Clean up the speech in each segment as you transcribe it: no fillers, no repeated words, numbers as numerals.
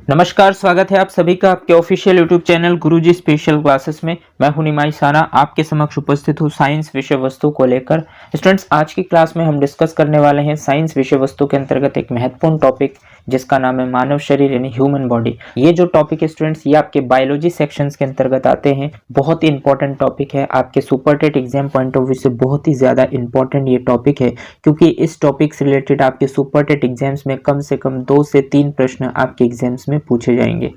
नमस्कार, स्वागत है आप सभी का आपके ऑफिशियल यूट्यूब चैनल गुरुजी स्पेशल क्लासेस में। मैं हूं निमाई साना, आपके समक्ष उपस्थित हूं साइंस विषय वस्तु को लेकर। स्टूडेंट्स, आज की क्लास में हम डिस्कस करने वाले हैं साइंस विषय वस्तु के अंतर्गत एक महत्वपूर्ण टॉपिक जिसका नाम है मानव शरीर यानी ह्यूमन बॉडी। ये जो टॉपिक है स्टूडेंट्स, ये आपके बायोलॉजी सेक्शंस के अंतर्गत आते हैं। बहुत ही इंपॉर्टेंट टॉपिक है, आपके super TET exam point of view से बहुत ही ज्यादा इंपॉर्टेंट ये टॉपिक है, क्योंकि इस टॉपिक से रिलेटेड आपके सुपर टेट एग्जाम्स में कम से कम 2 से 3 प्रश्न आपके एग्जाम्स में पूछे जाएंगे।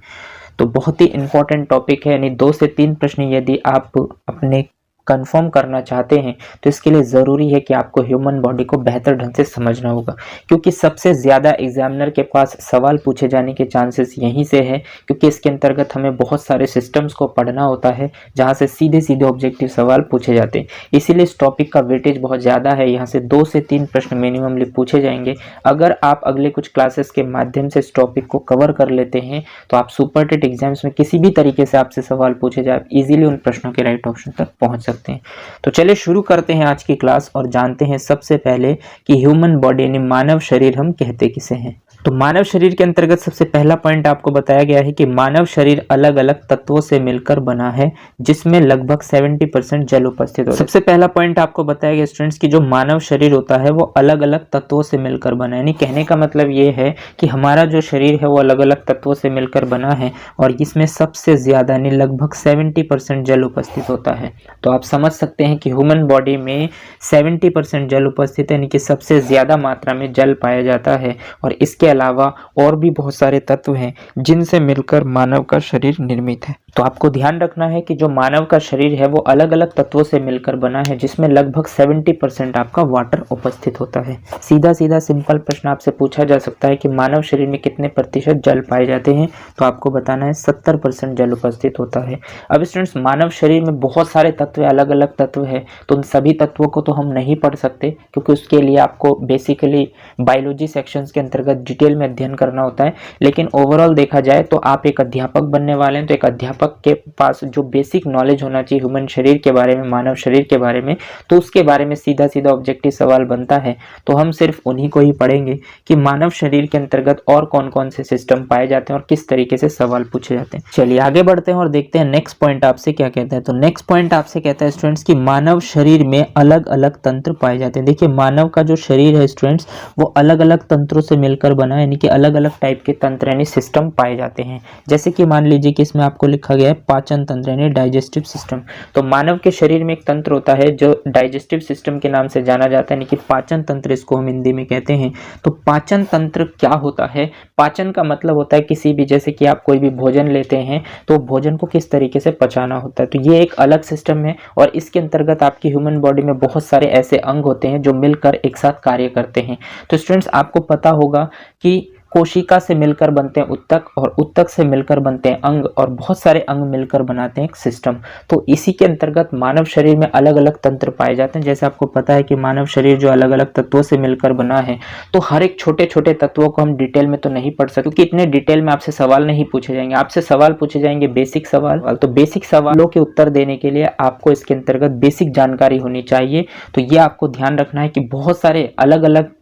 तो बहुत ही इंपॉर्टेंट टॉपिक है, यानी 2 से 3 प्रश्न यदि आप अपने कंफर्म करना चाहते हैं तो इसके लिए ज़रूरी है कि आपको ह्यूमन बॉडी को बेहतर ढंग से समझना होगा, क्योंकि सबसे ज़्यादा एग्जामिनर के पास सवाल पूछे जाने के चांसेस यहीं से है, क्योंकि इसके अंतर्गत हमें बहुत सारे सिस्टम्स को पढ़ना होता है जहां से सीधे सीधे ऑब्जेक्टिव सवाल पूछे जाते हैं। इसीलिए इस टॉपिक का वेटेज बहुत ज़्यादा है, यहाँ से 2 से 3 प्रश्न मिनिममली पूछे जाएंगे। अगर आप अगले कुछ क्लासेस के माध्यम से इस टॉपिक को कवर कर लेते हैं तो आप सुपर टेट एग्जाम्स में किसी भी तरीके से आपसे सवाल पूछे जाए, इजीली उन प्रश्नों के राइट ऑप्शन तक पहुंच सकते हैं। तो चलिए शुरू करते हैं आज की क्लास और जानते हैं सबसे पहले कि ह्यूमन बॉडी यानी मानव शरीर हम कहते किसे हैं। तो मानव शरीर के अंतर्गत सबसे पहला पॉइंट आपको बताया गया है कि मानव शरीर अलग अलग तत्वों से मिलकर बना है, जिसमें लगभग 70% जल उपस्थित होता है। सबसे पहला पॉइंट आपको बताया गया स्टूडेंट्स कि जो मानव शरीर होता है वो अलग अलग तत्वों से मिलकर बना है। यानी कहने का मतलब ये है कि हमारा जो शरीर है वो अलग अलग तत्वों से मिलकर बना है और इसमें सबसे ज्यादा यानी लगभग 70% जल उपस्थित होता है। तो आप समझ सकते हैं कि ह्यूमन बॉडी में 70% जल उपस्थित है, यानी कि सबसे ज्यादा मात्रा में जल पाया जाता है। और इसके अलावा और भी बहुत सारे तत्व हैं जिनसे मिलकर मानव का शरीर निर्मित है। तो आपको ध्यान रखना है कि जो मानव का शरीर है वो अलग अलग तत्वों से मिलकर बना है, जिसमें लगभग 70% आपका वाटर उपस्थित होता है। सीधा सीधा सिंपल प्रश्न आपसे पूछा जा सकता है कि मानव शरीर में कितने प्रतिशत जल पाए जाते हैं, तो आपको बताना है 70% जल उपस्थित होता है। अब स्टूडेंट्स, मानव शरीर में बहुत सारे तत्व, अलग अलग तत्व है, तो उन सभी तत्वों को तो हम नहीं पढ़ सकते, क्योंकि उसके लिए आपको बेसिकली बायोलॉजी सेक्शंस के अंतर्गत डिटेल में अध्ययन करना होता है। लेकिन ओवरऑल देखा जाए तो आप एक अध्यापक बनने वाले हैं, तो एक अध्यापक के पास जो बेसिक नॉलेज होना चाहिए ह्यूमन शरीर के बारे में, मानव शरीर के बारे में, तो उसके बारे में सीधा सीधा ऑब्जेक्टिव सवाल बनता है। तो हम सिर्फ उन्हीं को ही पढ़ेंगे कि मानव शरीर के अंतर्गत और कौन कौन से सिस्टम पाए जाते हैं और किस तरीके से सवाल पूछे जाते हैं। चलिए आगे बढ़ते हैं और देखते हैं नेक्स्ट पॉइंट आपसे क्या कहता है। तो नेक्स्ट पॉइंट आपसे कहता है स्टूडेंट्स कि मानव शरीर में अलग अलग तंत्र पाए जाते हैं। देखिए, मानव का जो शरीर है स्टूडेंट्स वो अलग अलग तंत्रों से मिलकर बना है, यानी कि अलग अलग टाइप के तंत्र यानी सिस्टम पाए जाते हैं। जैसे कि मान लीजिए कि इसमें आपको लिखा गया है पाचन तंत्र यानी डाइजेस्टिव सिस्टम। तो मानव के शरीर में एक तंत्र होता है जो डाइजेस्टिव सिस्टम के नाम से जाना जाता है, यानी कि पाचन तंत्र इसको हम हिंदी में कहते हैं। तो पाचन तंत्र क्या होता है? पाचन का मतलब होता है किसी भी, जैसे कि आप कोई भी भोजन लेते हैं तो भोजन को किस तरीके से पचाना होता है, तो ये एक अलग सिस्टम है। और इसके अंतर्गत आपकी ह्यूमन बॉडी में बहुत सारे ऐसे अंग होते हैं जो मिलकर एक साथ कार्य करते हैं। तो स्टूडेंट्स, आपको पता होगा कि कोशिका से मिलकर बनते हैं उत्तक, और उत्तक से मिलकर बनते हैं अंग, और बहुत सारे अंग मिलकर बनाते हैं एक सिस्टम। तो इसी के अंतर्गत मानव शरीर में अलग अलग तंत्र पाए जाते हैं। जैसे आपको पता है कि मानव शरीर जो अलग अलग तत्वों से मिलकर बना है, तो हर एक छोटे छोटे तत्वों को हम डिटेल में तो नहीं पढ़ सकते, क्योंकि इतने डिटेल में आपसे सवाल नहीं पूछे जाएंगे। आपसे सवाल पूछे जाएंगे बेसिक सवाल। तो बेसिक सवालों के उत्तर देने के लिए आपको इसके अंतर्गत बेसिक जानकारी होनी चाहिए। तो ये आपको ध्यान रखना है कि बहुत सारे अलग अलग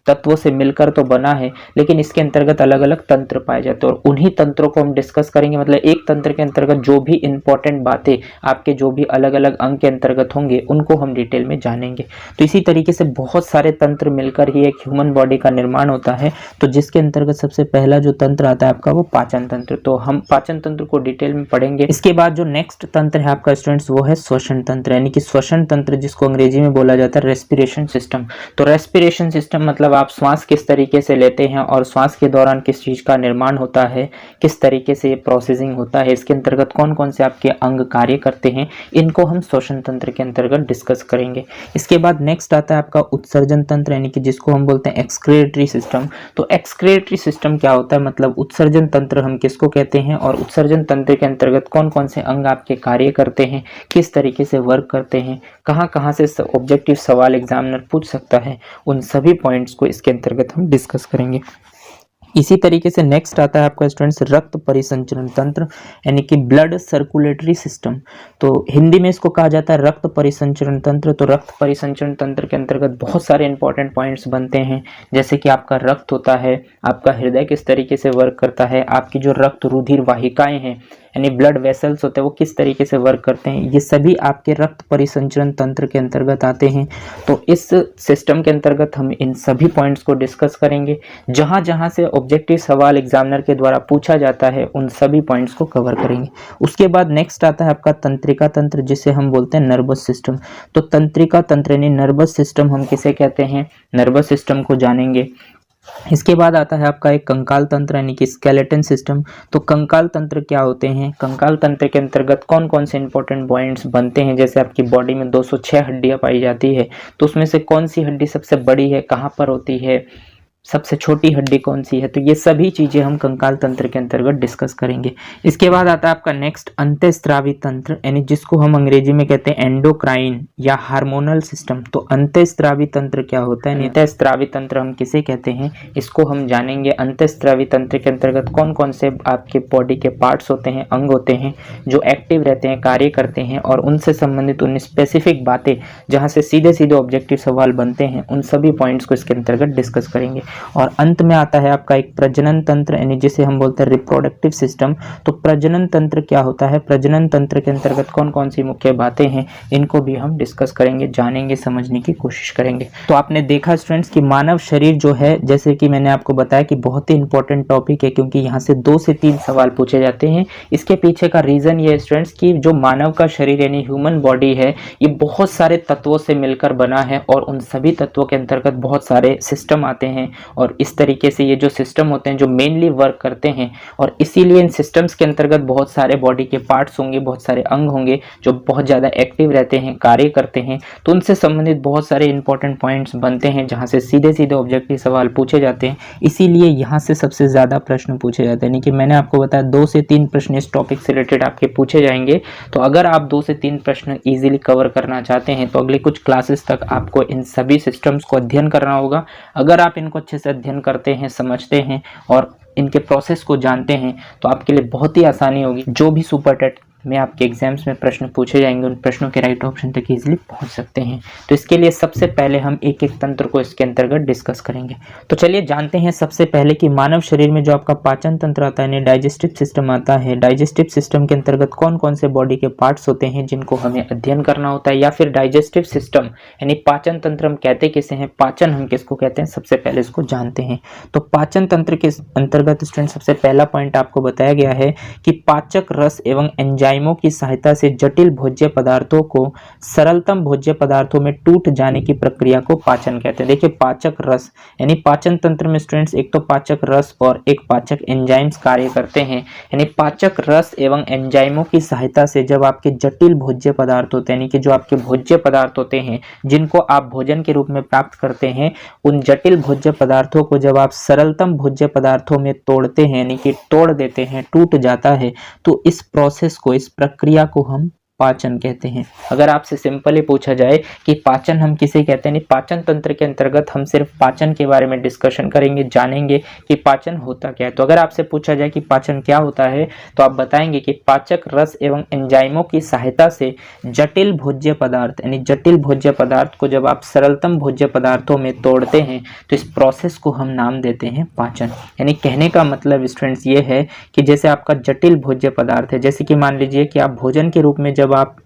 तत्वों से मिलकर तो बना है, लेकिन इसके अंतर्गत अलग अलग तंत्र पाए जाते हैं, और उन्हीं तंत्रों को हम डिस्कस करेंगे। मतलब एक तंत्र के अंतर्गत जो भी इंपॉर्टेंट बातें आपके जो भी अलग अलग अंग के अंतर्गत होंगे उनको हम डिटेल में जानेंगे। तो इसी तरीके से बहुत सारे तंत्र मिलकर ही एक ह्यूमन बॉडी का निर्माण होता है। तो जिसके अंतर्गत सबसे पहला जो तंत्र आता है आपका वो पाचन तंत्र। तो हम पाचन तंत्र को डिटेल में पढ़ेंगे। इसके बाद जो नेक्स्ट तंत्र है आपका स्टूडेंट्स वो है श्वसन तंत्र, यानी कि श्वसन तंत्र जिसको अंग्रेजी में बोला जाता है रेस्पिरेशन सिस्टम। तो रेस्पिरेशन सिस्टम मतलब आप श्वास किस तरीके से लेते हैं और श्वास के दौरान किस चीज का निर्माण होता है, किस तरीके से ये प्रोसेसिंग होता है, इसके अंतर्गत कौन कौन से आपके अंग कार्य करते हैं, इनको हम श्वसन तंत्र के अंतर्गत डिस्कस करेंगे। इसके बाद नेक्स्ट आता है आपका उत्सर्जन तंत्र, यानी कि जिसको हम बोलते हैं एक्सक्रिएटरी सिस्टम। तो एक्सक्रिएटरी सिस्टम क्या होता है, मतलब उत्सर्जन तंत्र हम किसको कहते हैं, और उत्सर्जन तंत्र के अंतर्गत कौन कौन से अंग आपके कार्य करते हैं, किस तरीके से वर्क करते हैं, कहाँ कहाँ से ऑब्जेक्टिव सवाल एग्जामिनर पूछ सकता है, उन सभी पॉइंट्स को इसके अंतर्गत हम डिस्कस करेंगे। इसी तरीके से नेक्स्ट आता है आपका स्टूडेंट्स रक्त परिसंचरण तंत्र, यानी कि ब्लड सर्कुलेटरी सिस्टम। तो हिंदी में इसको कहा जाता है रक्त परिसंचरण तंत्र। तो रक्त परिसंचरण तंत्र के अंतर्गत बहुत सारे इंपॉर्टेंट पॉइंट्स बनते हैं, जैसे कि आपका रक्त होता है, आपका हृदय किस तरीके से वर्क करता है, आपकी जो रक्त रुधिर वाहिकाएं हैं यानी ब्लड वेसल्स होते हैं वो किस तरीके से वर्क करते हैं, ये सभी आपके रक्त परिसंचरण तंत्र के अंतर्गत आते हैं। तो इस सिस्टम के अंतर्गत हम इन सभी पॉइंट्स को डिस्कस करेंगे। जहां जहां से ऑब्जेक्टिव सवाल एग्जामिनर के द्वारा पूछा जाता है उन सभी पॉइंट्स को कवर करेंगे। उसके बाद नेक्स्ट आता है आपका तंत्रिका तंत्र, जिसे हम बोलते हैं नर्वस सिस्टम। तो तंत्रिका तंत्र यानी नर्वस सिस्टम हम किसे कहते हैं, नर्वस सिस्टम को जानेंगे। इसके बाद आता है आपका एक कंकाल तंत्र यानी कि स्केलेटन सिस्टम। तो कंकाल तंत्र क्या होते हैं, कंकाल तंत्र के अंतर्गत कौन कौन से इंपॉर्टेंट पॉइंट्स बनते हैं। जैसे आपकी बॉडी में 206 हड्डियां पाई जाती है, तो उसमें से कौन सी हड्डी सबसे बड़ी है, कहाँ पर होती है, सबसे छोटी हड्डी कौन सी है, तो ये सभी चीजें हम कंकाल तंत्र के अंतर्गत डिस्कस करेंगे। इसके बाद आता है आपका नेक्स्ट अंतःस्रावी तंत्र, यानी जिसको हम अंग्रेजी में कहते हैं एंडोक्राइन या हार्मोनल सिस्टम। तो अंतःस्रावी तंत्र क्या होता है, अंतःस्रावी तंत्र हम किसे कहते हैं, इसको हम जानेंगे। अंतःस्रावी तंत्र के अंतर्गत कौन कौन से आपके बॉडी के पार्ट्स होते हैं, अंग होते हैं जो एक्टिव रहते हैं, कार्य करते हैं, और उनसे संबंधित उन स्पेसिफिक बातें जहाँ से सीधे सीधे ऑब्जेक्टिव सवाल बनते हैं, उन सभी पॉइंट्स को इसके अंतर्गत डिस्कस करेंगे। और अंत में आता है आपका एक प्रजनन तंत्र, यानी जिसे हम बोलते हैं रिप्रोडक्टिव सिस्टम। तो प्रजनन तंत्र क्या होता है, प्रजनन तंत्र के अंतर्गत कौन कौन सी मुख्य बातें हैं, इनको भी हम डिस्कस करेंगे, जानेंगे, समझने की कोशिश करेंगे। तो आपने देखा स्टूडेंट्स कि मानव शरीर जो है, जैसे कि मैंने आपको बताया कि बहुत ही इंपॉर्टेंट टॉपिक है, क्योंकि यहाँ से 2 से 3 सवाल पूछे जाते हैं। इसके पीछे का रीजन ये स्टूडेंट्स कि जो मानव का शरीर यानी ह्यूमन बॉडी है, ये बहुत सारे तत्वों से मिलकर बना है, और उन सभी तत्वों के अंतर्गत बहुत सारे सिस्टम आते हैं, और इस तरीके से ये जो सिस्टम होते हैं जो मेनली वर्क करते हैं, और इसीलिए इन सिस्टम्स के अंतर्गत बहुत सारे बॉडी के पार्ट्स होंगे, बहुत सारे अंग होंगे जो बहुत ज़्यादा एक्टिव रहते हैं, कार्य करते हैं। तो उनसे संबंधित बहुत सारे इंपॉर्टेंट पॉइंट्स बनते हैं जहाँ से सीधे सीधे ऑब्जेक्टिव सवाल पूछे जाते हैं। इसीलिए यहाँ से सबसे ज़्यादा प्रश्न पूछे जाते हैं, यानी कि मैंने आपको बताया 2 से 3 प्रश्न इस टॉपिक से रिलेटेड आपके पूछे जाएंगे। तो अगर आप 2 से 3 प्रश्न ईजिली कवर करना चाहते हैं तो अगले कुछ क्लासेस तक आपको इन सभी सिस्टम्स को अध्ययन करना होगा। अगर आप इनको अच्छे से अध्ययन करते हैं, समझते हैं और इनके प्रोसेस को जानते हैं तो आपके लिए बहुत ही आसानी होगी। जो भी सुपर टेट में आपके एग्जाम्स में प्रश्न पूछे जाएंगे उन प्रश्नों के राइट ऑप्शन तक इजीली पहुंच सकते हैं। तो इसके लिए सबसे पहले हम एक एक तंत्र को इसके अंतर्गत डिस्कस करेंगे। तो चलिए जानते हैं सबसे पहले कि मानव शरीर में जो आपका पाचन तंत्र आता है, डाइजेस्टिव सिस्टम आता है, डाइजेस्टिव सिस्टम के अंतर्गत कौन कौन से बॉडी के पार्ट्स होते हैं जिनको हमें अध्ययन करना होता है, या फिर डाइजेस्टिव सिस्टम यानी पाचन तंत्र हम कहते किसे हैं, पाचन हम किसको कहते हैं, सबसे पहले इसको जानते हैं। तो पाचन तंत्र के अंतर्गत स्टूडेंट सबसे पहला पॉइंट आपको बताया गया है कि पाचक रस एवं एंजाइमों की सहायता से जटिल भोज्य पदार्थों को सरलतम भोज्य पदार्थों में टूट जाने की प्रक्रिया को पाचन कहते हैं। देखिए पाचक रस यानी पाचन तंत्र में स्टूडेंट्स एक तो पाचक रस और एक पाचक एंजाइम्स कार्य करते हैं। यानी पाचक रस एवं एंजाइमों की सहायता से जब आपके जटिल भोज्य पदार्थ होते हैं, यानी कि जो आपके भोज्य पदार्थ होते हैं जिनको आप भोजन के रूप में प्राप्त करते हैं, उन जटिल भोज्य पदार्थों को जब आप सरलतम भोज्य पदार्थों में तोड़ते हैं, यानी कि तोड़ देते हैं, टूट जाता है, तो इस प्रोसेस को, इस प्रक्रिया को हम पाचन कहते हैं। अगर आपसे सिंपली पूछा जाए कि पाचन हम किसे कहते हैं, नहीं पाचन तंत्र के अंतर्गत हम सिर्फ पाचन के बारे में डिस्कशन करेंगे, जानेंगे कि पाचन होता क्या है। तो अगर आपसे पूछा जाए कि पाचन क्या होता है तो आप बताएंगे कि पाचक रस एवं एंजाइमों की सहायता से जटिल भोज्य पदार्थ, यानी जटिल भोज्य पदार्थ को जब आप सरलतम भोज्य पदार्थों में तोड़ते हैं तो इस प्रोसेस को हम नाम देते हैं पाचन। यानी कहने का मतलब स्टूडेंट्स ये है कि जैसे आपका जटिल भोज्य पदार्थ है, जैसे कि मान लीजिए कि आप भोजन के रूप में जब आप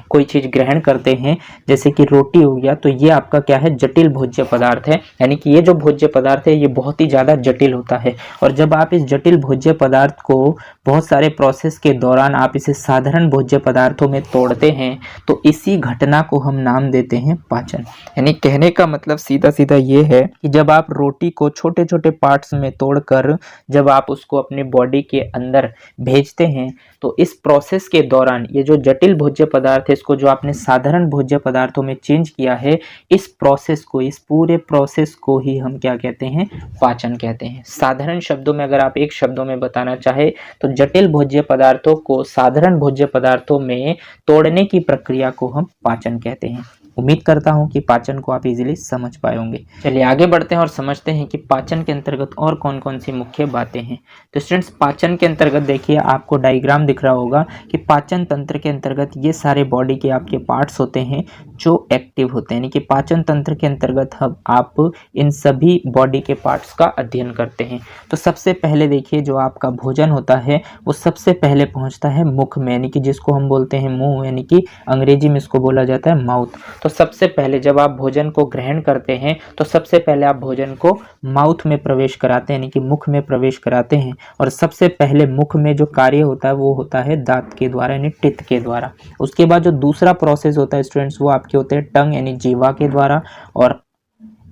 कोई चीज ग्रहण करते हैं, जैसे कि रोटी हो गया, तो ये आपका क्या है, जटिल भोज्य पदार्थ है। यानी कि ये जो भोज्य पदार्थ है ये बहुत ही ज्यादा जटिल होता है, और जब आप इस जटिल भोज्य पदार्थ को बहुत सारे प्रोसेस के दौरान आप इसे साधारण भोज्य पदार्थों में तोड़ते हैं तो इसी घटना को हम नाम देते हैं पाचन। यानी कहने का मतलब सीधा सीधा ये है कि जब आप रोटी को छोटे छोटे पार्ट्स में तोड़कर जब आप उसको अपने बॉडी के अंदर भेजते हैं तो इस प्रोसेस के दौरान ये जो जटिल भोज्य पदार्थ है इसको जो आपने साधारण भोज्य पदार्थों में चेंज किया है, इस प्रोसेस को, इस पूरे प्रोसेस को ही हम क्या कहते हैं, पाचन कहते हैं। साधारण शब्दों में अगर आप एक शब्दों में बताना चाहे तो जटिल भोज्य पदार्थों को साधारण भोज्य पदार्थों में तोड़ने की प्रक्रिया को हम पाचन कहते हैं। उम्मीद करता हूँ कि पाचन को आप इजीली समझ पाए होंगे। चलिए आगे बढ़ते हैं और समझते हैं कि पाचन के अंतर्गत और कौन कौन सी मुख्य बातें हैं। तो स्टूडेंट्स, पाचन के अंतर्गत देखिए आपको डायग्राम दिख रहा होगा कि पाचन तंत्र के अंतर्गत ये सारे बॉडी के आपके पार्ट्स होते हैं जो एक्टिव होते हैं, यानी कि पाचन तंत्र के अंतर्गत हम आप इन सभी बॉडी के पार्ट्स का अध्ययन करते हैं। तो सबसे पहले देखिए जो आपका भोजन होता है वो सबसे पहले पहुंचता है मुख में, यानी कि जिसको हम बोलते हैं मुंह, यानी कि अंग्रेजी में इसको बोला जाता है माउथ। तो सबसे पहले जब आप भोजन को ग्रहण करते हैं तो सबसे पहले आप भोजन को माउथ में प्रवेश कराते हैं, यानी कि मुख में प्रवेश कराते हैं। और सबसे पहले मुख में जो कार्य होता है वो होता है दांत के द्वारा, यानी टिथ के द्वारा। उसके बाद जो दूसरा प्रोसेस होता है स्टूडेंट्स वो आपके होते हैं टंग यानी जीवा के द्वारा, और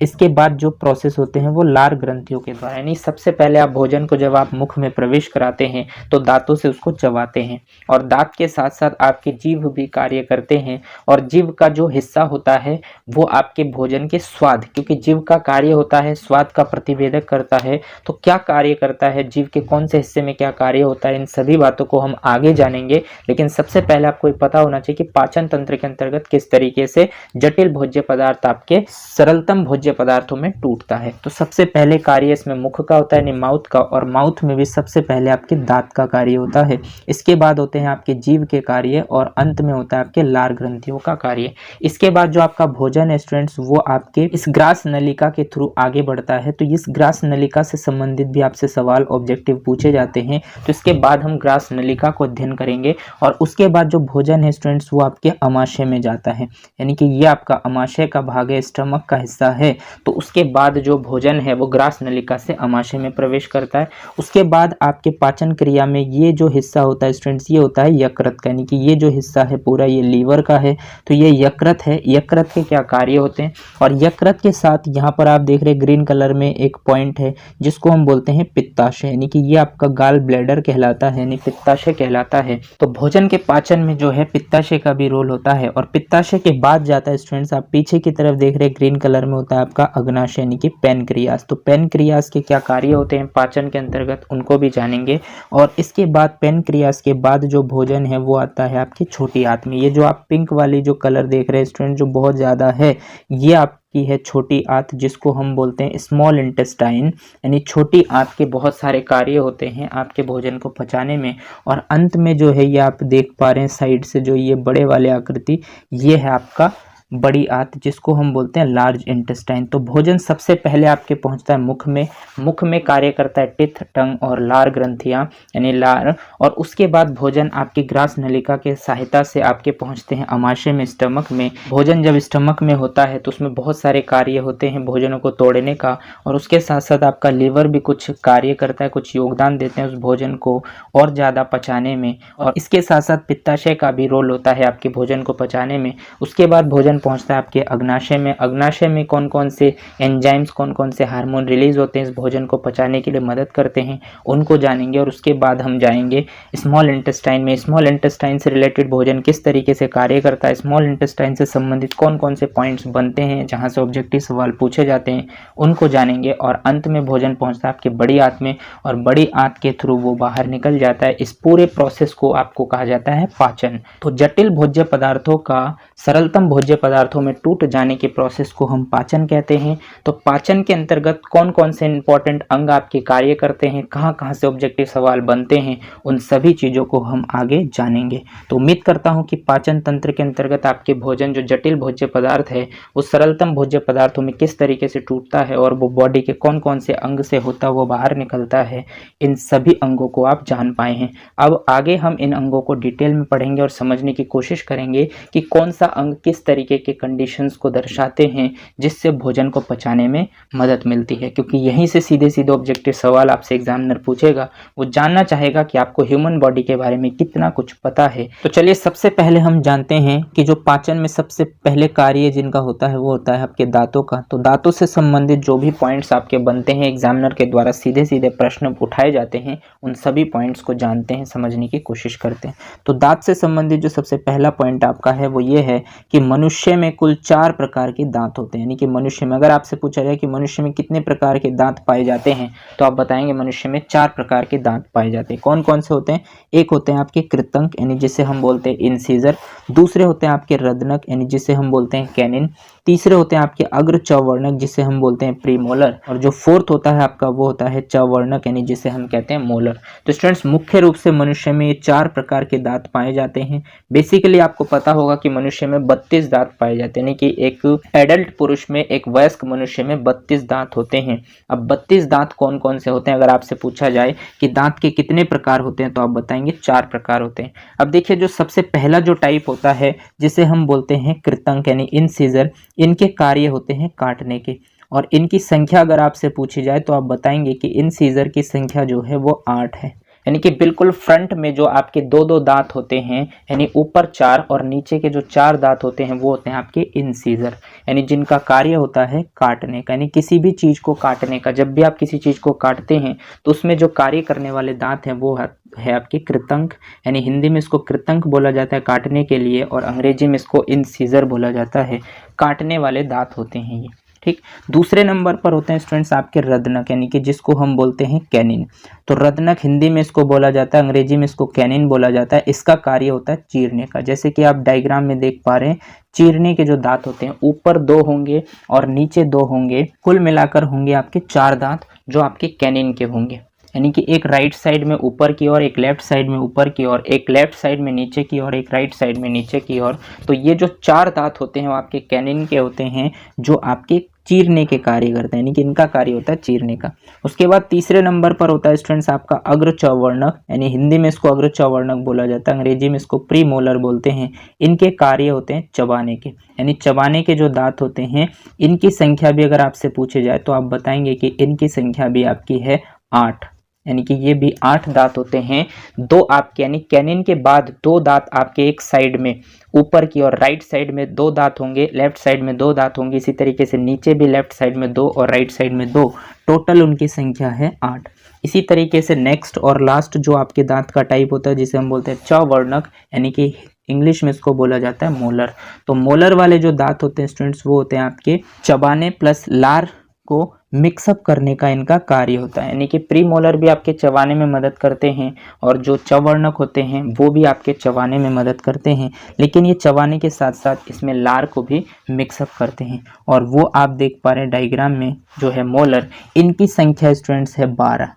इसके बाद जो प्रोसेस होते हैं वो लार ग्रंथियों के द्वारा। यानी सबसे पहले आप भोजन को जब आप मुख में प्रवेश कराते हैं तो दांतों से उसको चबाते हैं, और दांत के साथ साथ आपके जीभ भी कार्य करते हैं। और जीभ का जो हिस्सा होता है वो आपके भोजन के स्वाद, क्योंकि जीभ का कार्य होता है स्वाद का प्रतिवेदक करता है। तो क्या कार्य करता है, जीभ के कौन से हिस्से में क्या कार्य होता है, इन सभी बातों को हम आगे जानेंगे। लेकिन सबसे पहले आपको पता होना चाहिए कि पाचन तंत्र के अंतर्गत किस तरीके से जटिल भोज्य पदार्थ आपके सरलतम भोज्य पदार्थों में टूटता है। तो सबसे पहले कार्य इसमें मुख का होता है, यानी माउथ का, और माउथ में भी सबसे पहले आपके दांत का कार्य होता है। इसके बाद होते हैं आपके जीभ के कार्य, और अंत में होता है आपके लार ग्रंथियों का कार्य। इसके बाद जो आपका भोजन है स्टूडेंट्स वो आपके इस ग्रास नलिका के थ्रू आगे बढ़ता है। तो इस ग्रास नलिका से संबंधित भी आपसे सवाल ऑब्जेक्टिव पूछे जाते हैं। तो इसके बाद हम ग्रास नलिका को अध्ययन करेंगे, और उसके बाद जो भोजन है स्टूडेंट्स वो आपके अमाशय में जाता है, यानी कि ये आपका अमाशय का भाग है, स्टमक का हिस्सा है। तो उसके बाद जो भोजन है वो ग्रास नलिका से अमाशय में प्रवेश करता है। उसके बाद आपके पाचन क्रिया में ये जो हिस्सा होता है स्टूडेंट्स ये होता है यकृत का, यानी कि ये जो हिस्सा है पूरा ये लीवर का है। तो ये यकृत है, यकृत के क्या कार्य होते हैं, और यकृत के साथ यहाँ पर आप देख रहे हैं ग्रीन कलर में एक पॉइंट है जिसको हम बोलते हैं पित्ताशय, यानी कि ये आपका गाल ब्लैडर कहलाता है, यानी पित्ताशय कहलाता है। तो भोजन के पाचन में जो है पित्ताशय का भी रोल होता है। और पित्ताशय के बाद जाता है स्टूडेंट्स, आप पीछे की तरफ देख रहे हैं ग्रीन कलर में होता है आपका अग्नाशय, यानी कि पैनक्रियास। तो पैनक्रियास के क्या कार्य होते हैं पाचन के अंतर्गत उनको भी जानेंगे। और इसके बाद पैनक्रियास के बाद जो भोजन है वो आता है आपकी छोटी आंत में। ये जो आप पिंक वाली जो कलर देख रहे हैं स्टूडेंट जो बहुत ज़्यादा है, ये आपकी है छोटी आंत, जिसको हम बोलते हैं स्मॉल इंटेस्टाइन। यानी छोटी आंत के बहुत सारे कार्य होते हैं आपके भोजन को पचाने में। और अंत में जो है ये आप देख पा रहे हैं साइड से जो ये बड़े वाले आकृति, ये है आपका बड़ी आंत, जिसको हम बोलते हैं लार्ज इंटेस्टाइन। तो भोजन सबसे पहले आपके पहुंचता है मुख में, मुख में कार्य करता है टिथ, टंग और लार ग्रंथियां, यानी लार। और उसके बाद भोजन आपकी ग्रास नलिका के सहायता से आपके पहुंचते हैं अमाशय में, स्टमक में। भोजन जब स्टमक में होता है तो उसमें बहुत सारे कार्य होते हैं भोजनों को तोड़ने का, और उसके साथ साथ आपका लीवर भी कुछ कार्य करता है, कुछ योगदान देते हैं उस भोजन को और ज़्यादा पचाने में। और इसके साथ साथ पित्ताशय का भी रोल होता है आपके भोजन को पचाने में। उसके बाद भोजन पहुंचता है आपके अग्नाशय में। अग्नाशय में कौन कौन से एंजाइम्स, कौन कौन से हार्मोन रिलीज होते हैं इस भोजन को पचाने के लिए मदद करते हैं, उनको जानेंगे। और उसके बाद हम जाएंगे स्मॉल इंटेस्टाइन में। स्मॉल इंटेस्टाइन से रिलेटेड भोजन किस तरीके से कार्य करता है, स्मॉल इंटेस्टाइन से संबंधित कौन कौन से पॉइंट्स बनते हैं जहां से ऑब्जेक्टिव सवाल पूछे जाते हैं, उनको जानेंगे। और अंत में भोजन पहुंचता है आपके बड़ी आंत में, और बड़ी आंत के थ्रू वो बाहर निकल जाता है। इस पूरे प्रोसेस को आपको कहा जाता है पाचन। तो जटिल भोज्य पदार्थों का सरलतम भोज्य पदार्थों में टूट जाने के प्रोसेस को हम पाचन कहते हैं। तो पाचन के अंतर्गत कौन कौन से इंपॉर्टेंट अंग आपके कार्य करते हैं, कहाँ कहाँ से ऑब्जेक्टिव सवाल बनते हैं, उन सभी चीज़ों को हम आगे जानेंगे। तो उम्मीद करता हूँ कि पाचन तंत्र के अंतर्गत आपके भोजन जो जटिल भोज्य पदार्थ है वो सरलतम भोज्य पदार्थों में किस तरीके से टूटता है, और वो बॉडी के कौन कौन से अंग से होता वो बाहर निकलता है, इन सभी अंगों को आप जान पाए हैं। अब आगे हम इन अंगों को डिटेल में पढ़ेंगे और समझने की कोशिश करेंगे कि कौन सा अंग किस तरीके के कंडीशंस को दर्शाते हैं जिससे भोजन को पचाने में मदद मिलती है। क्योंकि यहीं से सीधे सीधे ऑब्जेक्टिव सवाल आपसे एग्जामिनर पूछेगा, वो जानना चाहेगा कि आपको ह्यूमन बॉडी के बारे में कितना कुछ पता है। तो चलिए सबसे पहले हम जानते हैं कि जो पाचन में सबसे पहले कार्य जिनका होता है वो होता है आपके दांतों का। तो दांतों से संबंधित जो भी पॉइंट्स आपके बनते हैं एग्जामिनर के द्वारा सीधे सीधे प्रश्न उठाए जाते हैं, उन सभी पॉइंट्स को जानते हैं, समझने की कोशिश करते हैं। तो दांत से संबंधित जो सबसे पहला पॉइंट आपका है वो ये है कि मनुष्य मनुष्य में कुल 4 प्रकार के दांत होते हैं। यानी कि मनुष्य में, अगर आपसे पूछा जाए कि मनुष्य में कितने प्रकार के दांत पाए जाते हैं, तो आप बताएंगे मनुष्य में 4 प्रकार के दांत पाए जाते हैं। कौन कौन से होते हैं? एक होते हैं आपके कृतंक यानी जिसे हम बोलते हैं इंसीजर, दूसरे होते हैं आपके रदनक यानी जिसे हम बोलते हैं कैनिन, तीसरे होते हैं आपके अग्र चवर्णक जिसे हम बोलते हैं प्रीमोलर, और जो फोर्थ होता है आपका वो होता है चवर्णक यानी जिसे हम कहते हैं मोलर। तो स्टूडेंट्स, मुख्य रूप से मनुष्य में ये 4 प्रकार के दांत पाए जाते हैं। बेसिकली आपको पता होगा कि मनुष्य में 32 दांत पाए जाते हैं, यानी कि एक एडल्ट पुरुष में, एक वयस्क मनुष्य में 32 दांत होते हैं। अब 32 दांत कौन कौन से होते हैं? अगर आपसे पूछा जाए कि दांत के कितने प्रकार होते हैं, तो आप बताएंगे 4 प्रकार होते हैं। अब देखिए, जो सबसे पहला जो टाइप होता है जिसे हम बोलते हैं कृतंक यानी इंसीजर, इनके कार्य होते हैं काटने के, और इनकी संख्या अगर आपसे पूछी जाए तो आप बताएंगे कि इंसीजर की संख्या जो है वो 8 है। यानी कि बिल्कुल फ्रंट में जो आपके दो दांत होते हैं, यानी ऊपर 4 और नीचे के जो 4 दांत होते हैं वो होते हैं आपके इंसीजर, यानी जिनका कार्य होता है काटने का, यानी किसी भी चीज को काटने का। जब भी आप किसी चीज को काटते हैं तो उसमें जो कार्य करने वाले दांत हैं वो है आपके कृतंक, यानी हिंदी में इसको कृतंक बोला जाता है काटने के लिए, और अंग्रेजी में इसको इंसीजर बोला जाता है। काटने वाले दांत होते हैं ये, ठीक। दूसरे नंबर पर होते हैं स्टूडेंट्स आपके रदनक, यानी कि जिसको हम बोलते हैं कैनिन। तो रदनक हिंदी में इसको बोला जाता है, अंग्रेजी में इसको कैनिन बोला जाता है। इसका कार्य होता है चीरने का। जैसे कि आप डायग्राम में देख पा रहे हैं, चीरने के जो दांत होते हैं ऊपर 2 होंगे और नीचे 2 होंगे, कुल मिलाकर होंगे आपके 4 दांत जो आपके कैनिन के होंगे। यानी कि एक राइट साइड में ऊपर की ओर, एक लेफ्ट साइड में ऊपर की ओर, एक लेफ्ट साइड में नीचे की ओर, एक राइट साइड में नीचे की ओर। तो ये जो 4 दांत होते हैं वो आपके कैनिन के होते हैं, जो आपके चीरने के कार्य करते हैं, यानी कि इनका कार्य होता है चीरने का। उसके बाद तीसरे नंबर पर होता है स्टूडेंट्स आपका अग्र चवर्णक, यानी हिंदी में इसको अग्र चवर्णक बोला जाता है, अंग्रेजी में इसको प्रीमोलर बोलते हैं। इनके कार्य होते हैं चबाने के, यानी चबाने के जो दांत होते हैं इनकी संख्या भी अगर आपसे पूछे जाए तो आप बताएंगे कि इनकी संख्या भी आपकी है 8, यानी कि ये भी 8 दांत होते हैं। 2 आपके, यानी कैनिन के बाद 2 दांत आपके एक साइड में ऊपर की और राइट साइड में 2 दांत होंगे, लेफ्ट साइड में 2 दांत होंगे, इसी तरीके से नीचे भी लेफ्ट साइड में 2 और राइट साइड में 2, टोटल उनकी संख्या है 8। इसी तरीके से नेक्स्ट और लास्ट जो आपके दांत का टाइप होता है जिसे हम बोलते हैं चवर्णक, यानी कि इंग्लिश में इसको बोला जाता है मोलर। तो मोलर वाले जो दांत होते हैं स्टूडेंट्स वो होते हैं आपके चबाने प्लस लार को मिक्सअप करने का इनका कार्य होता है, यानी कि प्रीमोलर भी आपके चबाने में मदद करते हैं और जो चवर्णक होते हैं वो भी आपके चबाने में मदद करते हैं, लेकिन ये चबाने के साथ साथ इसमें लार को भी मिक्सअप करते हैं। और वो आप देख पा रहे हैं डायग्राम में जो है मोलर, इनकी संख्या स्टूडेंट्स है 12,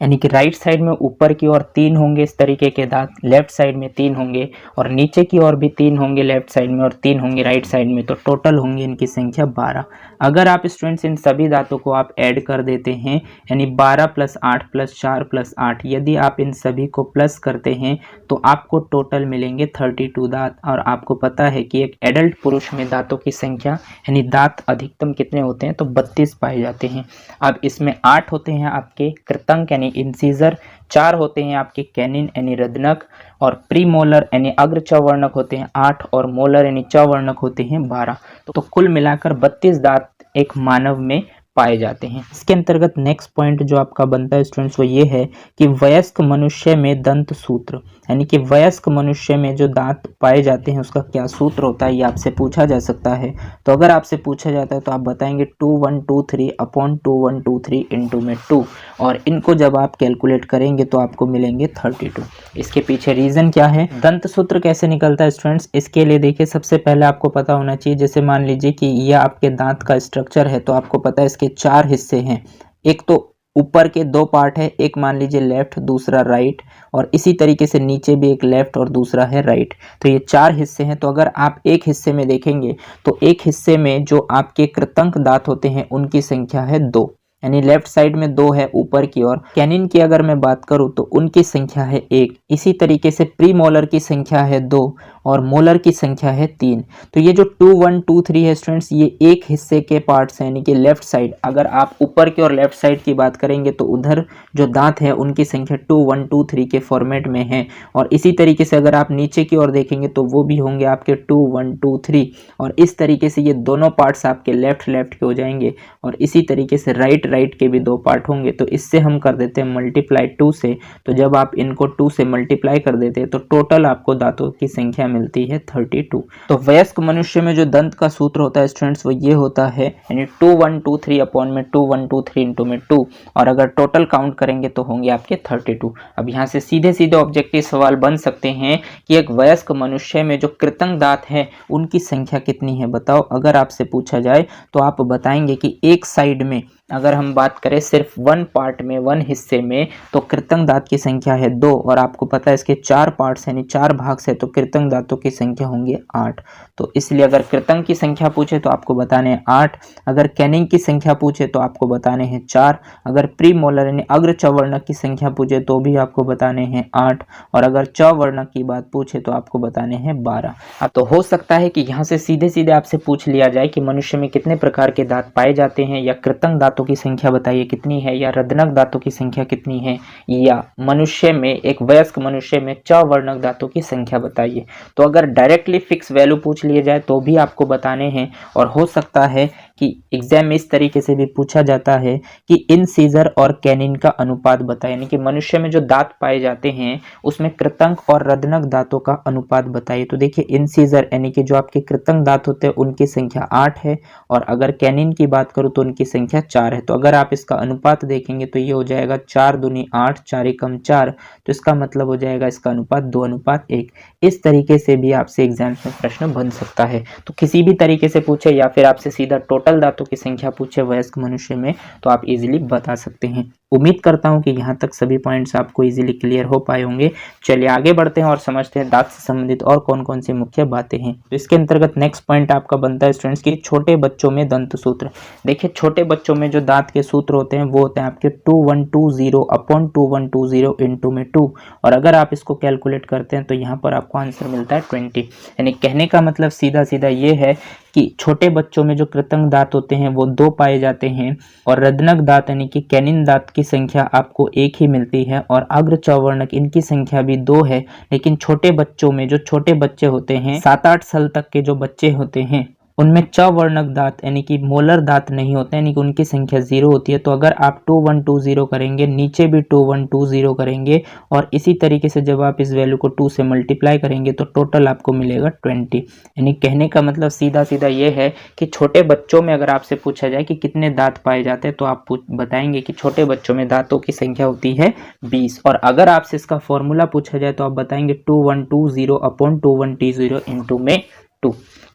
यानी कि राइट साइड में ऊपर की ओर 3 होंगे इस तरीके के दांत, लेफ्ट साइड में 3 होंगे और नीचे की ओर भी 3 होंगे लेफ्ट साइड में और 3 होंगे राइट साइड में, तो टोटल होंगे इनकी संख्या 12। अगर आप स्टूडेंट्स इन सभी दांतों को आप ऐड कर देते हैं, यानी 12 + 8 + 4 + 8, यदि आप इन सभी को प्लस करते हैं तो आपको टोटल मिलेंगे 32 दांत। और आपको पता है कि एक एडल्ट पुरुष में दांतों की संख्या यानी दांत अधिकतम कितने होते हैं, तो 32 पाए जाते हैं। अब इसमें 8 होते हैं आपके कृतंक यानी इंसीजर, 4 होते हैं आपके कैनिन यानी रदनक, और प्रीमोलर यानी अग्र चवर्णक होते हैं 8 और मोलर यानी चवर्णक होते हैं 12। तो कुल मिलाकर 32 दांत एक मानव में पाए जाते हैं। इसके अंतर्गत नेक्स्ट पॉइंट जो आपका बनता है स्टूडेंट्स वो ये है कि वयस्क मनुष्य में दंत सूत्र, यानी कि वयस्क मनुष्य में जो दांत पाए जाते हैं उसका क्या सूत्र होता है, ये आपसे पूछा जा सकता है। तो अगर आपसे पूछा जाता है तो आप बताएंगे 2123/2123 इंटू में 2, और इनको जब आप कैलकुलेट करेंगे तो आपको मिलेंगे 32। इसके पीछे रीजन क्या है, दंत सूत्र कैसे निकलता है स्टूडेंट्स, इसके लिए देखिए सबसे पहले आपको पता होना चाहिए, जैसे मान लीजिए कि यह आपके दांत का स्ट्रक्चर है, तो आपको पता है इसके 4 हिस्से हैं। एक तो ऊपर के 2 पार्ट है, एक मान लीजिए लेफ्ट दूसरा राइट, और इसी तरीके से नीचे भी एक लेफ्ट और दूसरा है राइट। तो ये 4 हिस्से हैं। तो अगर आप एक हिस्से में देखेंगे तो एक हिस्से में जो आपके कृतंक दांत होते हैं उनकी संख्या है 2, यानी लेफ्ट साइड में 2 है ऊपर की ओर। कैनिन की अगर मैं बात करूं तो उनकी संख्या है 1। इसी तरीके से प्रीमोलर की संख्या है 2 और मोलर की संख्या है 3। तो ये जो 2 1 2 3 है स्टूडेंट्स, ये एक हिस्से के पार्ट्स हैं, यानी कि लेफ्ट साइड। अगर आप ऊपर की और लेफ्ट साइड की बात करेंगे तो उधर जो दांत है उनकी संख्या 2 1 2 3 के फॉर्मेट में है, और इसी तरीके से अगर आप नीचे की ओर देखेंगे तो वो भी होंगे आपके 2 1 2 3, और इस तरीके से ये दोनों पार्ट्स आपके लेफ्ट लेफ्ट के हो जाएंगे, और इसी तरीके से राइट राइट के भी 2 पार्ट होंगे। तो इससे हम कर देते हैं मल्टीप्लाई 2 से। तो जब आप इनको 2 से मल्टीप्लाई कर देते हैं तो टोटल आपको दांतों की संख्या मिलती है 32। तो वयस्क मनुष्य में जो दंत का सूत्र होता है स्टूडेंट्स वो ये होता है, यानी 2123 अपॉन में 2123 इंटू में 2, और अगर टोटल काउंट करेंगे तो होंगे आपके 32। अब यहाँ से सीधे सीधे ऑब्जेक्टिव सवाल बन सकते हैं कि एक वयस्क मनुष्य में जो कृतंक दांत हैं उनकी संख्या कितनी है बताओ। अगर आपसे पूछा जाए तो आप बताएंगे कि एक साइड में अगर हम बात करें सिर्फ वन पार्ट में, वन हिस्से में, तो कृतंक दांत की संख्या है 2, और आपको पता है इसके 4 पार्ट्स यानी 4 भाग से, तो कृतंक दांतों की संख्या होंगे 8। तो इसलिए अगर कृतंक की संख्या पूछे तो आपको बताने हैं 8, अगर कैनिंग की संख्या पूछे तो आपको बताने हैं 4, अगर प्रीमोलर यानी अग्र चवर्णक की संख्या पूछे तो भी आपको बताने हैं 8, और अगर चवर्णक की बात पूछे तो आपको बताने हैं 12। अब तो हो सकता है कि यहाँ से सीधे सीधे आपसे पूछ लिया जाए कि मनुष्य में कितने प्रकार के दांत पाए जाते हैं, या कृतंक दांतों की संख्या बताइए कितनी है, या रदनक दांतों की संख्या कितनी है, या मनुष्य में, एक वयस्क मनुष्य में चवर्णक दांतों की संख्या बताइए। तो अगर डायरेक्टली फिक्स वैल्यू पूछ लिए जाए तो भी आपको बताने हैं, और हो सकता है कि एग्जाम में इस तरीके से भी पूछा जाता है कि इनसीजर और कैनिन का अनुपात बताइए, यानी कि मनुष्य में जो दांत पाए जाते हैं उसमें कृतंक और रदनक दांतों का अनुपात बताइए। तो देखिए इनसीजर यानी कि जो आपके कृतंक दांत होते हैं उनकी संख्या 8 है, और अगर कैनिन की बात करूं तो उनकी संख्या 4 है। तो अगर आप इसका अनुपात देखेंगे तो ये हो जाएगा 4 दूनी 8, 4 एकम 4, तो इसका मतलब हो जाएगा इसका अनुपात 2:1। इस तरीके से भी आपसे एग्जाम में प्रश्न बन सकता है। तो किसी भी तरीके से पूछे या फिर आपसे सीधा टोटल दांतों की संख्या पूछे वयस्क मनुष्य में तो आप इजीली बता सकते हैं। उम्मीद करता हूं कि यहाँ तक सभी पॉइंट्स आपको इजीली क्लियर हो पाए होंगे। चलिए आगे बढ़ते हैं और समझते हैं दांत से संबंधित और कौन कौन सी मुख्य बातें हैं। तो इसके अंतर्गत नेक्स्ट पॉइंट आपका बनता है स्टूडेंट्स की छोटे बच्चों में दंत सूत्र। देखिए छोटे बच्चों में जो दांत के सूत्र होते हैं वो होते हैं आपके 2120 अपॉन 2120 इंटू में 2, और अगर आप इसको कैलकुलेट करते हैं तो यहाँ पर आपको आंसर मिलता है 20। यानी कहने का मतलब सीधा सीधा ये है कि छोटे बच्चों में जो कृतंक दांत होते हैं वो 2 पाए जाते हैं, और रदनक दांत यानी कि कैनिन दांत की संख्या आपको 1 ही मिलती है, और अग्र चवर्णक इनकी संख्या भी 2 है। लेकिन छोटे बच्चों में जो छोटे बच्चे होते हैं 7-8 साल तक के जो बच्चे होते हैं उनमें चवर्णक दांत यानी कि मोलर दांत नहीं होते, यानी कि उनकी संख्या 0 होती है। तो अगर आप 2120 करेंगे, नीचे भी 2120 करेंगे, और इसी तरीके से जब आप इस वैल्यू को 2 से मल्टीप्लाई करेंगे तो टोटल आपको मिलेगा 20। यानी कहने का मतलब सीधा सीधा ये है कि छोटे बच्चों में अगर आपसे पूछा जाए कि कितने दांत पाए जाते हैं तो आप बताएंगे कि छोटे बच्चों में दांतों की संख्या होती है 20, और अगर आपसे इसका फॉर्मूला पूछा जाए तो आप बताएंगे 2120 अपॉन 2120 इंटू में 2।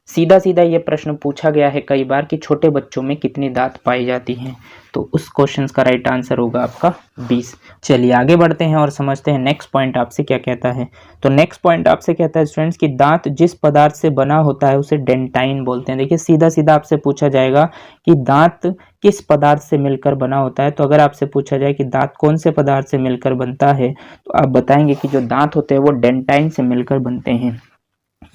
सीधा सीधा ये प्रश्न पूछा गया है कई बार कि छोटे बच्चों में कितनी दांत पाई जाती हैं, तो उस क्वेश्चन का राइट आंसर होगा आपका 20। चलिए आगे बढ़ते हैं और समझते हैं नेक्स्ट पॉइंट आपसे क्या कहता है। तो नेक्स्ट पॉइंट आपसे कहता है स्टूडेंट्स कि दांत जिस पदार्थ से बना होता है उसे डेंटाइन बोलते हैं। देखिए सीधा सीधा आपसे पूछा जाएगा कि दांत किस पदार्थ से मिलकर बना होता है। तो अगर आपसे पूछा जाए कि दांत कौन से पदार्थ से मिलकर बनता है तो आप बताएंगे कि जो दांत होते हैं वो डेंटाइन से मिलकर बनते हैं।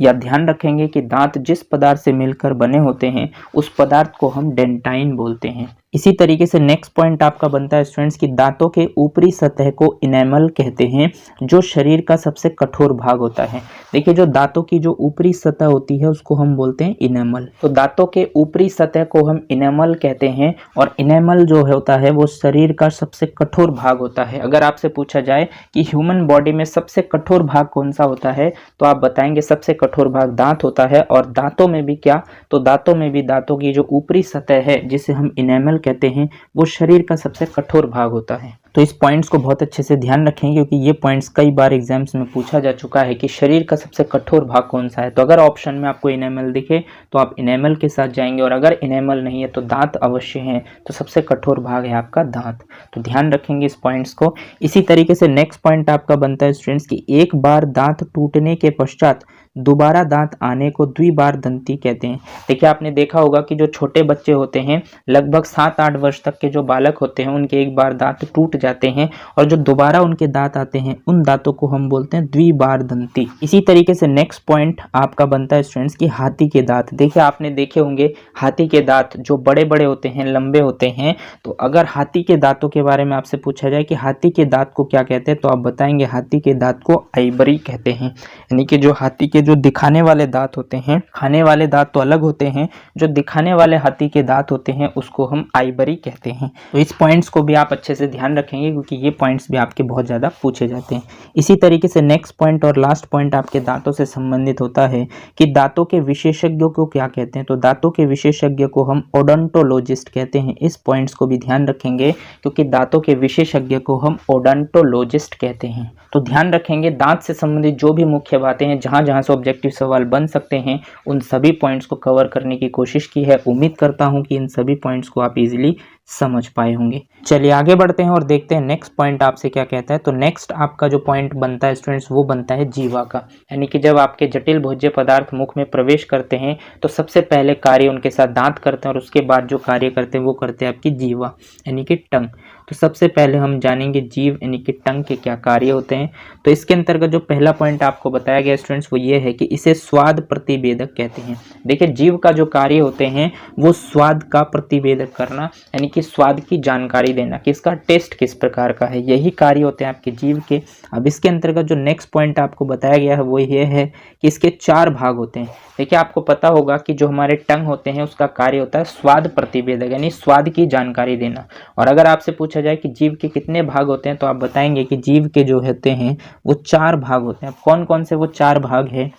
या ध्यान रखेंगे कि दांत जिस पदार्थ से मिलकर बने होते हैं उस पदार्थ को हम डेंटाइन बोलते हैं। इसी तरीके से नेक्स्ट पॉइंट आपका बनता है स्टूडेंट्स कि दांतों के ऊपरी सतह को इनेमल कहते हैं, जो शरीर का सबसे कठोर भाग होता है। देखिए जो दांतों की जो ऊपरी सतह होती है उसको हम बोलते हैं इनेमल। तो दांतों के ऊपरी सतह को हम इनेमल कहते हैं, और इनेमल जो होता है वो शरीर का सबसे कठोर भाग होता है। अगर आपसे पूछा जाए कि ह्यूमन बॉडी में सबसे कठोर भाग कौन सा होता है तो आप बताएंगे सबसे कठोर भाग दांत होता है। और दांतों में भी क्या, तो दांतों में भी दांतों की जो ऊपरी सतह है जिसे हम इनेमल कहते हैं वो शरीर का सबसे कठोर भाग होता है। तो इस पॉइंट्स को बहुत अच्छे से ध्यान रखें क्योंकि ये पॉइंट्स कई बार एग्जाम्स में पूछा जा चुका है कि शरीर का सबसे कठोर भाग कौन सा है। तो अगर ऑप्शन में आपको इनेमल दिखे तो आप इनेमल के साथ जाएंगे, और अगर इनेमल नहीं है तो दांत अवश्य है। तो सबसे कठोर भाग है आपका दांत। तो ध्यान रखेंगे इस पॉइंट्स को। इसी तरीके से नेक्स्ट पॉइंट आपका बनता है स्टूडेंट्स कि एक बार दांत टूटने के पश्चात दोबारा दांत आने को द्विबार दंती कहते हैं। देखिए आपने देखा होगा कि जो छोटे बच्चे होते हैं लगभग 7-8 वर्ष तक के जो बालक होते हैं उनके एक बार दांत टूट जाते हैं, और जो दोबारा उनके दांत आते हैं उन दांतों को हम बोलते हैं द्विबार दंती। इसी तरीके से नेक्स्ट पॉइंट आपका बनता है स्टूडेंट्स कि हाथी के दांत। देखिए आपने देखे होंगे हाथी के दांत जो बड़े बड़े होते हैं, लंबे होते हैं। तो अगर हाथी के दांतों के बारे में आपसे पूछा जाए कि हाथी के दांत को क्या कहते हैं तो आप बताएंगे हाथी के दांत को आइबरी कहते हैं। यानी कि जो हाथी के जो दिखाने वाले दांत होते हैं, खाने वाले दांत तो अलग होते हैं, जो दिखाने वाले हाथी के दांत होते हैं उसको हम आइबरी कहते हैं। तो इस पॉइंट्स को भी आप अच्छे से ध्यान रखें रखेंगे क्योंकि ये पॉइंट्स भी आपके बहुत ज़्यादा पूछे जाते हैं। इसी तरीके से नेक्स्ट पॉइंट और लास्ट पॉइंट आपके दांतों से संबंधित होता है कि दांतों के विशेषज्ञों को क्या कहते हैं। तो दांतों के विशेषज्ञ को हम ओडोंटोलॉजिस्ट कहते हैं। इस पॉइंट्स को भी ध्यान रखेंगे क्योंकि दांतों के विशेषज्ञ को हम ओडोंटोलॉजिस्ट कहते हैं। तो ध्यान रखेंगे दांत से संबंधित जो भी मुख्य बातें हैं, जहां जहां से ऑब्जेक्टिव सवाल बन सकते हैं, उन सभी पॉइंट्स को कवर करने की कोशिश की है। उम्मीद करता हूं कि इन सभी पॉइंट्स को आप इजीली समझ पाए होंगे। चलिए आगे बढ़ते हैं और देखते हैं नेक्स्ट पॉइंट आपसे क्या कहता है। तो नेक्स्ट आपका जो पॉइंट बनता है स्टूडेंट्स, वो बनता है जीवा का, यानी कि जब आपके जटिल भोज्य पदार्थ मुख में प्रवेश करते हैं तो सबसे पहले कार्य उनके साथ दांत करते हैं और उसके बाद जो कार्य करते हैं वो करते हैं आपकी जीवा यानी कि टंग। तो सबसे पहले हम जानेंगे जीव यानी कि टंग के क्या कार्य होते हैं। तो इसके अंतर्गत जो पहला पॉइंट आपको बताया गया स्टूडेंट्स वो ये है कि इसे स्वाद प्रतिवेदक कहते हैं। देखिए जीव का जो कार्य होते हैं वो स्वाद का प्रतिवेदक करना यानी कि स्वाद की जानकारी देना कि इसका टेस्ट किस प्रकार का है, यही कार्य होते हैं आपके जीव के। अब इसके अंतर्गत जो नेक्स्ट पॉइंट आपको बताया गया है वो ये है कि इसके 4 भाग होते हैं। देखिए आपको पता होगा कि जो हमारे टंग होते हैं उसका कार्य होता है स्वाद प्रतिवेदक यानी स्वाद की जानकारी देना। और अगर आपसे पूछा जाए कि जीव के कितने भाग होते हैं तो आप बताएंगे कि जीव के जो होते हैं वो 4 भाग होते हैं। कौन कौन से वो 4 भाग है?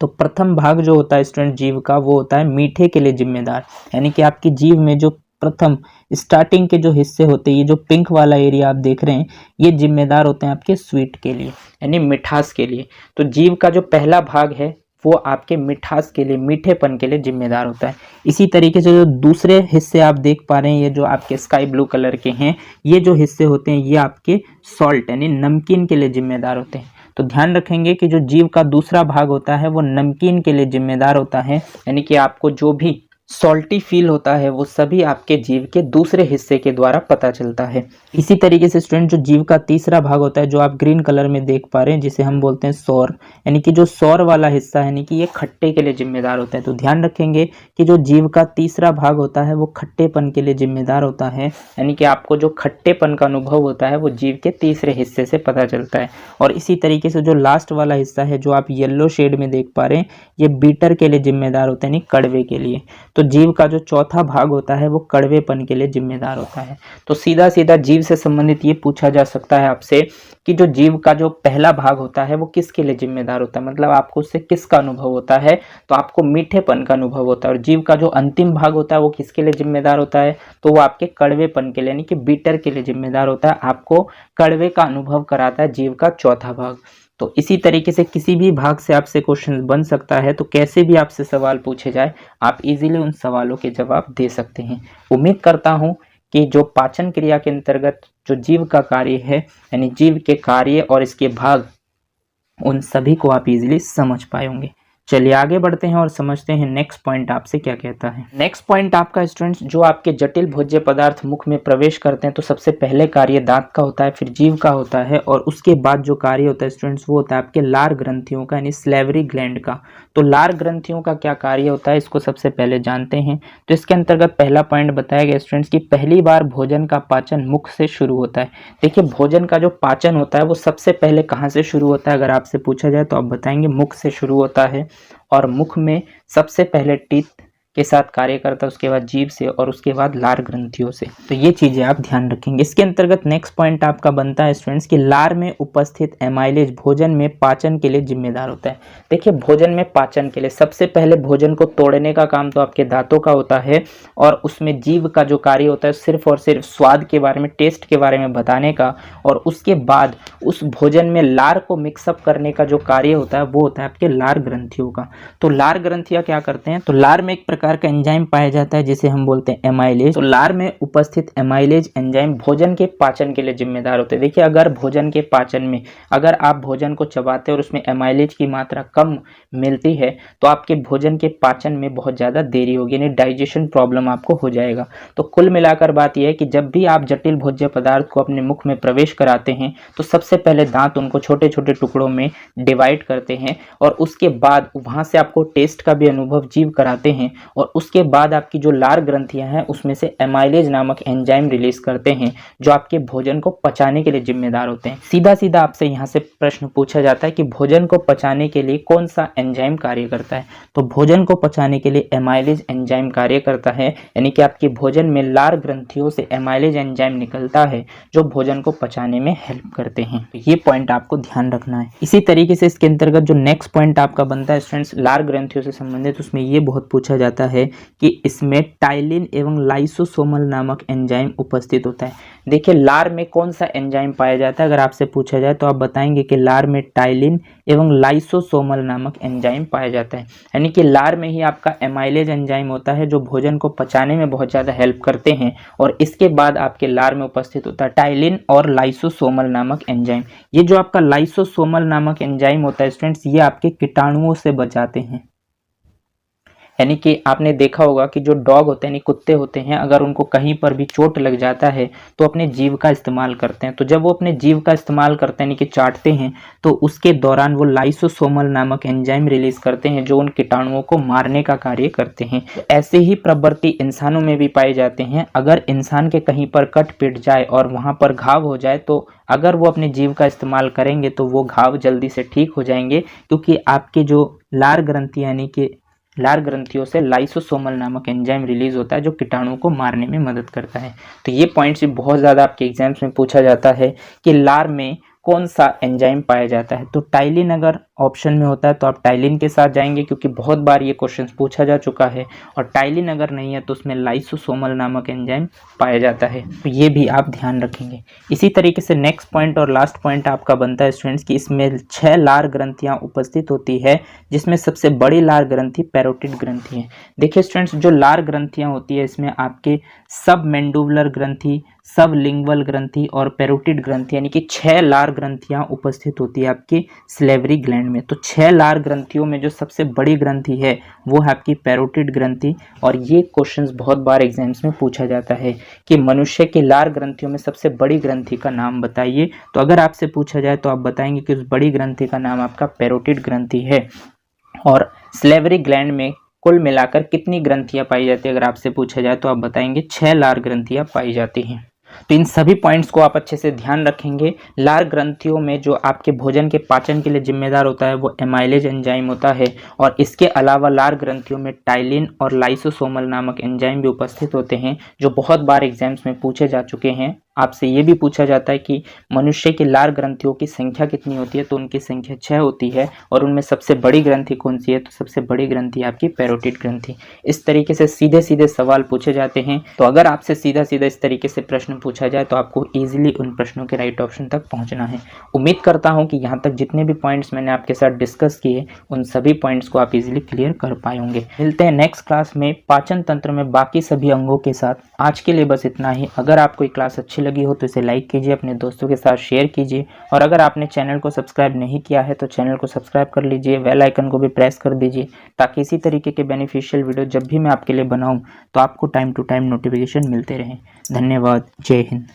तो प्रथम भाग जो होता है स्टूडेंट जीव का वो होता है मीठे के लिए जिम्मेदार, यानी कि आपकी जीव में जो प्रथम स्टार्टिंग के जो हिस्से होते हैं, ये जो पिंक वाला एरिया आप देख रहे हैं, ये जिम्मेदार होते हैं आपके स्वीट के लिए यानी मिठास के लिए। तो जीव का जो पहला भाग है वो आपके मिठास के लिए, मीठेपन के लिए जिम्मेदार होता है। इसी तरीके से जो दूसरे हिस्से आप देख पा रहे हैं, ये जो आपके स्काई ब्लू कलर के हैं, ये जो हिस्से होते हैं ये आपके सॉल्ट यानी नमकीन के लिए जिम्मेदार होते हैं। तो ध्यान रखेंगे कि जो जीव का दूसरा भाग होता है वो नमकीन के लिए जिम्मेदार होता है, यानी कि आपको जो भी सॉल्टी फील होता है वो सभी आपके जीव के दूसरे हिस्से के द्वारा पता चलता है। इसी तरीके से स्टूडेंट जो जीव का तीसरा भाग होता है जो आप ग्रीन कलर में देख पा रहे हैं, जिसे हम बोलते हैं सौर, यानी कि जो सौर वाला हिस्सा है यानी कि ये खट्टे के लिए जिम्मेदार होता है। तो ध्यान रखेंगे कि जो जीव का तीसरा भाग होता है वो खट्टेपन के लिए जिम्मेदार होता है, यानी कि आपको जो खट्टेपन का अनुभव होता है वो जीव के तीसरे हिस्से से पता चलता है। और इसी तरीके से जो लास्ट वाला हिस्सा है जो आप येलो शेड में देख पा रहे हैं, ये बीटर के लिए जिम्मेदार होता है यानी कड़वे के लिए। तो जीव का जो चौथा भाग होता है वो कड़वेपन के लिए जिम्मेदार होता है। तो सीधा सीधा जीव से संबंधित ये पूछा जा सकता है आपसे कि जो जीव का जो पहला भाग होता है वो किसके लिए जिम्मेदार होता है, मतलब आपको उससे किसका अनुभव होता है, तो आपको मीठेपन का अनुभव होता है। और जीव का जो अंतिम भाग होता है वो किसके लिए जिम्मेदार होता है, तो वो आपके कड़वेपन के लिए यानी कि बीटर के लिए जिम्मेदार होता है। आपको कड़वे का अनुभव कराता है जीव का चौथा भाग। तो इसी तरीके से किसी भी भाग से आपसे क्वेश्चन बन सकता है, तो कैसे भी आपसे सवाल पूछे जाए आप इजीली उन सवालों के जवाब दे सकते हैं। उम्मीद करता हूं कि जो पाचन क्रिया के अंतर्गत जो जीव का कार्य है यानी जीव के कार्य और इसके भाग, उन सभी को आप इजीली समझ पाए होंगे। चलिए आगे बढ़ते हैं और समझते हैं नेक्स्ट पॉइंट आपसे क्या कहता है। नेक्स्ट पॉइंट आपका स्टूडेंट्स जो आपके जटिल भोज्य पदार्थ मुख में प्रवेश करते हैं तो सबसे पहले कार्य दांत का होता है, फिर जीव का होता है और उसके बाद जो कार्य होता है स्टूडेंट्स वो होता है आपके लार ग्रंथियों का यानी स्लेवरी ग्लैंड का। तो लार ग्रंथियों का क्या कार्य होता है इसको सबसे पहले जानते हैं। तो इसके अंतर्गत पहला पॉइंट बताया गया स्टूडेंट्स की पहली बार भोजन का पाचन मुख से शुरू होता है। देखिए भोजन का जो पाचन होता है वो सबसे पहले कहाँ से शुरू होता है, अगर आपसे पूछा जाए तो आप बताएंगे मुख से शुरू होता है। और मुख में सबसे पहले टीथ के साथ कार्य करता है, उसके बाद जीभ से और उसके बाद लार ग्रंथियों से। तो ये चीजें आप ध्यान रखेंगे। इसके अंतर्गत नेक्स्ट पॉइंट आपका बनता है स्टूडेंट्स कि लार में उपस्थित एमाइलेज भोजन में पाचन के लिए जिम्मेदार होता है। देखिए भोजन में पाचन के लिए सबसे पहले भोजन को तोड़ने का काम तो आपके दांतों का होता है और उसमें जीभ का जो कार्य होता है सिर्फ और सिर्फ स्वाद के बारे में, टेस्ट के बारे में बताने का, और उसके बाद उस भोजन में लार को मिक्सअप करने का जो कार्य होता है वो होता है आपके लार ग्रंथियों का। तो लार ग्रंथियां क्या करते हैं, तो लार में एक प्रकार का एंजाइम पाया जाता है जिसे हम बोलते हैं एमाइलेज। तो लार में उपस्थित एमाइलेज एंजाइम भोजन के पाचन के लिए जिम्मेदार होते हैं। देखिए अगर भोजन के पाचन में अगर आप भोजन को चबाते हैं और उसमें एमाइलेज की मात्रा कम मिलती है तो आपके भोजन के पाचन में बहुत ज़्यादा देरी होगी, यानी डाइजेशन प्रॉब्लम आपको हो जाएगा। तो कुल मिलाकर बात यह है कि जब भी आप जटिल भोज्य पदार्थ को अपने मुख में प्रवेश कराते हैं तो सबसे पहले दांत उनको छोटे छोटे टुकड़ों में डिवाइड करते हैं और उसके बाद वहाँ से आपको टेस्ट का भी अनुभव जीभ कराते हैं और उसके बाद आपकी जो लार ग्रंथियां हैं उसमें से एमाइलेज नामक एंजाइम रिलीज करते हैं जो आपके भोजन को पचाने के लिए जिम्मेदार होते हैं। सीधा सीधा आपसे यहाँ से प्रश्न पूछा जाता है कि भोजन को पचाने के लिए कौन सा एंजाइम कार्य करता है, तो भोजन को पचाने के लिए एमाइलेज एंजाइम कार्य करता है, यानी कि आपके भोजन में लार ग्रंथियों से एमाइलेज एंजाइम निकलता है जो भोजन को पचाने में हेल्प करते हैं। तो ये पॉइंट आपको ध्यान रखना है। इसी तरीके से इसके अंतर्गत जो नेक्स्ट पॉइंट आपका बनता है स्टूडेंट्स लार ग्रंथियों से संबंधित, उसमें ये बहुत पूछा जाता है कि इसमें टाइलिन एवं लाइसोसोमल नामक एंजाइम उपस्थित होता है। देखिए लार में कौन सा एंजाइम पाया जाता है, अगर आपसे पूछा जाए तो आप बताएंगे कि लार में टाइलिन एवं लाइसोसोमल नामक एंजाइम पाया जाता है, यानी कि लार में ही आपका एमाइलेज एंजाइम होता है जो भोजन को पचाने में बहुत ज़्यादा हेल्प करते हैं, और इसके बाद आपके लार में उपस्थित होता है टाइलिन और लाइसोसोमल नामक एंजाइम। ये जो आपका लाइसोसोमल नामक एंजाइम होता है स्टूडेंट्स, ये आपके कीटाणुओं से बचाते हैं। यानी कि आपने देखा होगा कि जो डॉग होते हैं, कुत्ते होते हैं, अगर उनको कहीं पर भी चोट लग जाता है तो अपने जीभ का इस्तेमाल करते हैं। तो जब वो अपने जीभ का इस्तेमाल करते हैं यानी कि चाटते हैं, तो उसके दौरान वो लाइसोसोमल नामक एंजाइम रिलीज करते हैं जो उन कीटाणुओं को मारने का कार्य करते हैं। तो ऐसे ही प्रवृत्ति इंसानों में भी पाए जाते हैं। अगर इंसान के कहीं पर कट पिट जाए और वहाँ पर घाव हो जाए, तो अगर वो अपने जीभ का इस्तेमाल करेंगे तो वो घाव जल्दी से ठीक हो जाएंगे, क्योंकि आपके जो लार ग्रंथि यानी कि लार ग्रंथियों से लाइसोसोमल नामक एंजाइम रिलीज होता है जो कीटाणुओं को मारने में मदद करता है। तो ये पॉइंट्स भी बहुत ज़्यादा आपके एग्जाम्स में पूछा जाता है कि लार में कौन सा एंजाइम पाया जाता है। तो टाइलिन अगर ऑप्शन में होता है तो आप टाइलिन के साथ जाएंगे, क्योंकि बहुत बार ये क्वेश्चन पूछा जा चुका है, और टाइलिन अगर नहीं है तो उसमें लाइसोसोमल नामक एंजाइम पाया जाता है। तो ये भी आप ध्यान रखेंगे। इसी तरीके से नेक्स्ट पॉइंट और लास्ट पॉइंट आपका बनता है स्टूडेंट्स कि इसमें 6 लार ग्रंथियाँ उपस्थित होती है, जिसमें सबसे बड़ी लार ग्रंथि पैरोटिड ग्रंथि है। देखिए स्टूडेंट्स, जो लार ग्रंथियाँ होती है इसमें आपके सब मैंडुबुलर ग्रंथि, सब लिंगुअल ग्रंथि और पैरोटिड ग्रंथि, यानी कि 6 लार ग्रंथियां उपस्थित होती है आपकी सिलेवरी ग्लैंड में। तो 6 लार ग्रंथियों में जो सबसे बड़ी ग्रंथि है वो है आपकी पैरोटिड ग्रंथि। और ये क्वेश्चंस बहुत बार एग्जाम्स में पूछा जाता है कि मनुष्य की लार ग्रंथियों में सबसे बड़ी ग्रंथि का नाम बताइए। तो अगर आपसे पूछा जाए तो आप बताएंगे कि उस बड़ी ग्रंथि का नाम आपका पैरोटिड ग्रंथि है। और सिलेवरी ग्लैंड में कुल मिलाकर कितनी ग्रंथियां पाई जाती है, अगर आपसे पूछा जाए तो आप बताएंगे 6 लार ग्रंथियां पाई जाती हैं। तो इन सभी पॉइंट्स को आप अच्छे से ध्यान रखेंगे। लार ग्रंथियों में जो आपके भोजन के पाचन के लिए जिम्मेदार होता है वो एमाइलेज एंजाइम होता है, और इसके अलावा लार ग्रंथियों में टाइलिन और लाइसोसोमल नामक एंजाइम भी उपस्थित होते हैं जो बहुत बार एग्जाम्स में पूछे जा चुके हैं। आपसे ये भी पूछा जाता है कि मनुष्य की लार ग्रंथियों की संख्या कितनी होती है, तो उनकी संख्या 6 होती है, और उनमें सबसे बड़ी ग्रंथि कौन सी है, तो सबसे बड़ी ग्रंथि आपकी पैरोटिड ग्रंथि। इस तरीके से सीधे सीधे सवाल पूछे जाते हैं। तो अगर आपसे सीधा सीधा इस तरीके से प्रश्न पूछा जाए तो आपको ईजिली उन प्रश्नों के राइट ऑप्शन तक पहुंचना है। उम्मीद करता हूं कि यहाँ तक जितने भी पॉइंट्स मैंने आपके साथ डिस्कस किए उन सभी पॉइंट्स को आप इजीली क्लियर कर पाए होंगे। मिलते हैं नेक्स्ट क्लास में पाचन तंत्र में बाकी सभी अंगों के साथ। आज के लिए बस इतना ही। अगर आपको ये क्लास अच्छी लगी हो तो इसे लाइक कीजिए, अपने दोस्तों के साथ शेयर कीजिए, और अगर आपने चैनल को सब्सक्राइब नहीं किया है तो चैनल को सब्सक्राइब कर लीजिए, बेल आइकन को भी प्रेस कर दीजिए, ताकि इसी तरीके के बेनिफिशियल वीडियो जब भी मैं आपके लिए बनाऊं तो आपको टाइम टू टाइम नोटिफिकेशन मिलते रहें। धन्यवाद। जय हिंद।